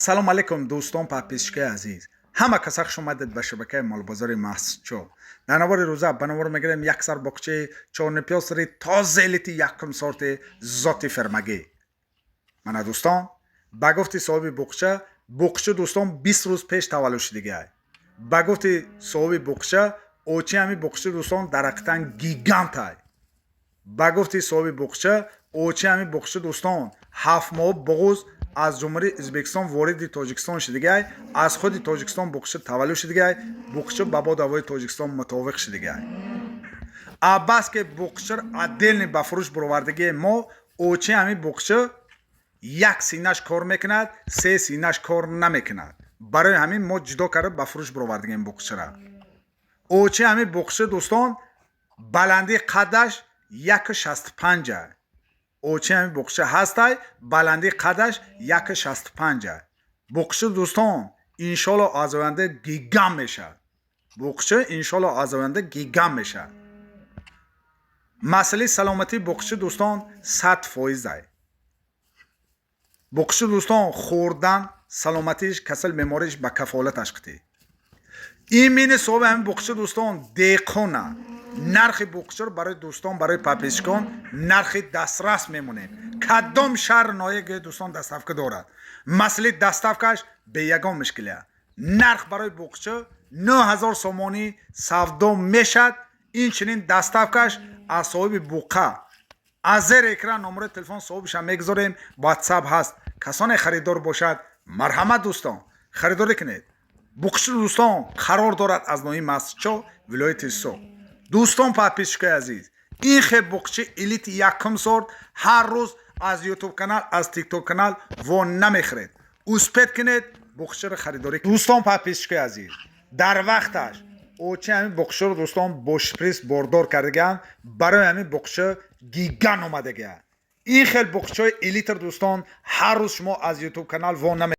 سلام علیکم دوستان پاپیشکای عزیز. همه کسا خوش آمدید به شبکه مالبازار محسچو. در نوار روزه به نوار میگیریم یک سر بخچه چورنپیاسری تازه لیتی یکم سورت ذاتی فرمگی. من دوستان با گفتی صاحب بخچه دوستان 20 روز پیش تولد شدگی. با گفتی صاحب بخچه اوچی همی بخچه دوستان درختن گیگانت های. با گفتی صاحب بخچه اوچی همی بخچه دوستان 7 ماه بغوز از جمهوری ازبکستان وارد تاجیکستان شدگی. از خود تاجیکستان بخچه تولد شدگی. بخچه با هوای تاجیکستان متوافق شدگی. عباس که بخچه عدل به فروش برآوردگی ما اوچی همی بخچه یک سینه‌اش کار میکند، سه سینه‌اش کار نمیکند. برای همین ما جدا کرده به فروش برآوردگی این بخچه را. اوچی همی بخچه دوستان بلندی قدش 1.65 است. اوچی همی بخچه هستای بلندی قدش 1.65 است. بخچه دوستان انشالله از آینده گیگام میشه. بخچه انشالله از آینده گیگام میشه. مسئله سلامتی بخچه دوستان 100% است. بخچه دوستان خوردن سلامتیش کسل میماریش به کفالتش قطعی. این مینه صاحب همین بخچه دوستان دیقونه. نرخ بخچه برای دوستان برای پاپیشکان نرخ دسترس میمونیم. کدام شهر نایگه دوستان دستافکه دارد. مسئله دستافکش به یگان مشکلیه. نرخ برای بخچه 9000 سومانی سودا میشد. این چنین دستافکش از صاحب بوقه از زیر اکران نمره تلفن صاحبش هم میگذاریم. واتساپ هست. کسان خریدار باشد مرحمت دوستان خریداری کنید. بخچه دوستان قرار دارد از نوعی مسچو ولایت سو. دوستان پاپیشکای عزیز این خیلی بخچه الیت یکم سورت هر روز از یوتیوب کانال از تیک توک کانال و نمیخرید. اسپید کنید بخچه رو خریداری کنید. دوستان پاپیشکای عزیز در وقتش اوچه همین بخچه رو دوستان بوشپریس بردار کردگن. برای همین بخچه گیگان اومدگه. این خیلی بخچه الیت دوستان هر روز شما از یوتیوب کانال و نمیخرید.